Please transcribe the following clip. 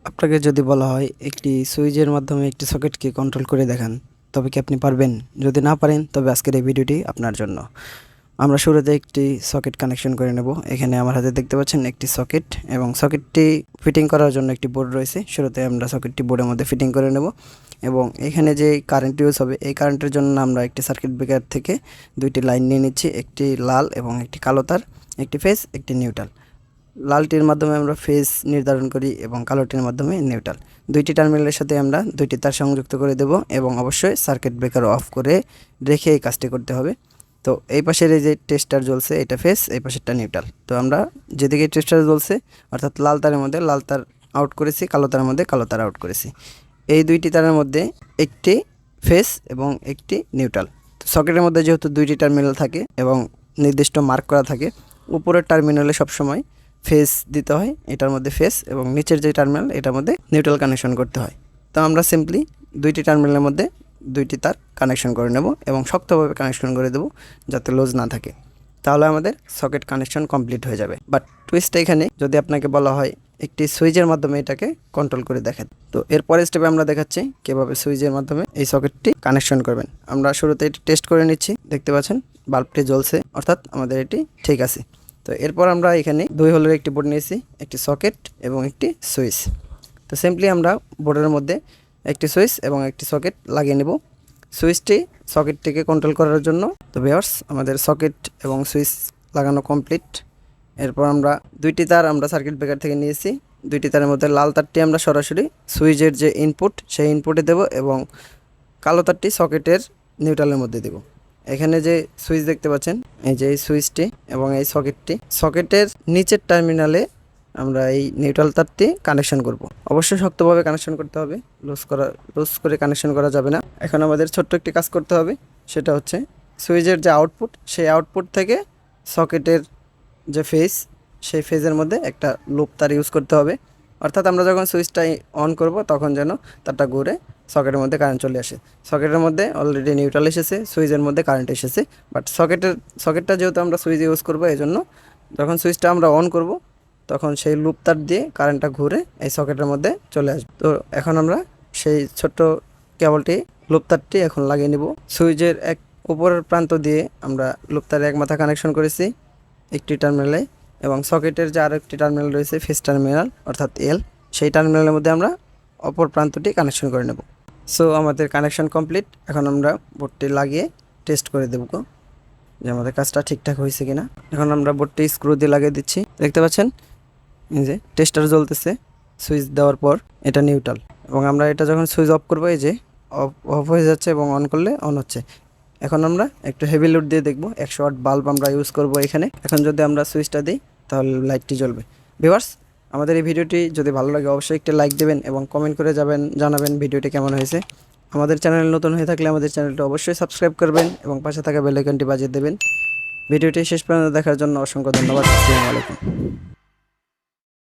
আপনাকে যদি বলা হয় একটি সুইচের মাধ্যমে একটি সকেটকে কন্ট্রোল করে দেখান, তবে কি আপনি পারবেন? যদি না পারেন তবে আজকের এই ভিডিওটি আপনার জন্য। আমরা শুরুতে একটি সকেট কানেকশন করে নেব। এখানে আমার হাতে দেখতে পাচ্ছেন একটি সকেট এবং সকেটটি ফিটিং করার জন্য একটি বোর্ড রয়েছে। শুরুতে আমরা সকেটটি বোর্ডের মধ্যে ফিটিং করে নেব এবং এখানে যে কারেন্ট ইউজ হবে এই কারেন্টের জন্য আমরা একটি সার্কিট ব্রেকার থেকে দুইটি লাইন নিয়ে নিচ্ছি, একটি লাল এবং একটি কালো তার, একটি ফেজ একটি নিউট্রাল। লালটির মাধ্যমে আমরা ফেজ নির্ধারণ করি এবং কালোটির মাধ্যমে নিউট্রাল। দুইটি টার্মিনালের সাথে আমরা দুইটি তার সংযুক্ত করে দেব এবং অবশ্যই সার্কিট ব্রেকার অফ করে রেখে এই কাজটি করতে হবে। তো এই পাশের এই যে টেস্টার জ্বলছে এটা ফেজ, এই পাশেরটা নিউট্রাল। তো আমরা যেদিকে টেস্টার জ্বলছে অর্থাৎ লাল তারের মধ্যে লাল তার আউট করেছি, কালো তারের মধ্যে কালো তার আউট করেছি। এই দুইটি তারের মধ্যে একটি ফেজ এবং একটি নিউট্রাল। তো সকেটের মধ্যে যেহেতু দুইটি টার্মিনাল থাকে এবং নির্দিষ্ট মার্ক করা থাকে, উপরের টার্মিনালে সবসময় ফেজ দিতে হয়, এটার মধ্যে ফেজ, এবং নিচের যে টার্মিনাল এটার মধ্যে নিউট্রাল কানেকশন করতে হয়। তো আমরা সিম্পলি দুইটি টার্মিনালের মধ্যে দুইটি তার কানেকশন করে নেব এবং শক্তভাবে কানেকশন করে দেব যাতে লুজ না থাকে। তাহলে আমাদের সকেট কানেকশন কমপ্লিট হয়ে যাবে। বাট টুইস্টটা এখানে, যদি আপনাকে বলা হয় একটি সুইচের মাধ্যমে এটাকে কন্ট্রোল করে দেখেন, তো এরপরের স্টেপে আমরা দেখাচ্ছি কীভাবে সুইচের মাধ্যমে এই সকেটটি কানেকশন করবেন। আমরা শুরুতে এটি টেস্ট করে নিচ্ছি। দেখতে পাচ্ছেন বাল্বটি জ্বলছে, অর্থাৎ আমাদের এটি ঠিক আছে। তো এরপর আমরা এখানে 2 হোলের একটি বোর্ড নিয়েছি, একটি সকেট এবং একটি সুইচ। তো সিম্পলি আমরা বোর্ডের মধ্যে একটি সুইচ এবং একটি সকেট লাগিয়ে নেব। সুইচটি সকেটটিকে কন্ট্রোল করার জন্য। তো ভিউয়ার্স, আমাদের সকেট এবং সুইচ লাগানো কমপ্লিট। এরপর আমরা দুইটি তার আমরা সার্কিট ব্রেকার থেকে নিয়েছি। দুইটি তারের মধ্যে লাল তারটি আমরা সরাসরি সুইচের যে ইনপুট সেই ইনপুটে দেব এবং কালো তারটি সকেটের নিউট্রালের মধ্যে দেব। এখানে যে সুইচ দেখতে পাচ্ছেন, এই যে এই সুইচটি এবং এই সকেটটি, সকেটের নিচের টার্মিনালে আমরা এই নিউট্রাল তারটি কানেকশন করব। অবশ্যই শক্তভাবে কানেকশন করতে হবে, লুজ করে কানেকশন করা যাবে না। এখন আমাদের ছোট্ট একটি কাজ করতে হবে, সেটা হচ্ছে সুইচের যে আউটপুট সেই আউটপুট থেকে সকেটের যে ফেজ সেই ফেজের মধ্যে একটা লুপ তার ইউজ করতে হবে। অর্থাৎ আমরা যখন সুইচটা অন করব তখন যেন তারটা ঘুরে সকেটের মধ্যে কারেন্ট চলে আসে। সকেটের মধ্যে অলরেডি নিউট্রাল এসেছে, সুইচের মধ্যে কারেন্ট এসেছে, বাট সকেটটা যেহেতু আমরা সুইচ ইউজ করব, এই জন্য যখন সুইচটা আমরা অন করব তখন সেই লুপ তার দিয়ে কারেন্টটা ঘুরে এই সকেটের মধ্যে চলে আসবে। তো এখন আমরা সেই ছোট্ট কেবলটি লুপ তারটি এখন লাগিয়ে নিব। সুইচের এক উপরের প্রান্ত দিয়ে আমরা লুপ তারের এক মাথা কানেকশন করেছি একটি টার্মিনালে, এবং সকেটের যে আরও একটি টার্মিনাল রয়েছে ফেজ টার্মিনাল অর্থাৎ এল, সেই টার্মিনালের মধ্যে আমরা অপর প্রান্তটি কানেকশন করে নেব। সো আমাদের কানেকশন কমপ্লিট। এখন আমরা বোর্ডটি লাগিয়ে টেস্ট করে দেব যে আমাদের কাজটা ঠিকঠাক হয়েছে কিনা। এখন আমরা বোর্ডটি স্ক্রু দিয়ে লাগিয়ে দিচ্ছি। দেখতে পাচ্ছেন এই যে টেস্টার জ্বলতেছে সুইচ দেওয়ার পর, এটা নিউট্রাল, এবং আমরা এটা যখন সুইচ অফ করবো এই যে অফ হয়ে যাচ্ছে এবং অন করলে অন হচ্ছে। এখন আমরা একটু হেভি লোড দিয়ে দেখব, 100 ওয়াট বাল্ব আমরা ইউজ করব এখানে। এখন যদি আমরা সুইচটা দিই তাহলে লাইটটি জ্বলবে। ভিউয়ার্স, আমাদের এই ভিডিওটি যদি ভালো লাগে অবশ্যই একটা লাইক দেবেন এবং কমেন্ট করে জানাবেন ভিডিওটি কেমন হয়েছে। আমাদের চ্যানেল নতুন হয়ে থাকলে আমাদের চ্যানেলটি অবশ্যই সাবস্ক্রাইব করবেন এবং পাশে থাকা বেল আইকনটি বাজিয়ে দেবেন। ভিডিওটি শেষ পর্যন্ত দেখার জন্য অসংখ্য ধন্যবাদ। আসসালামু আলাইকুম।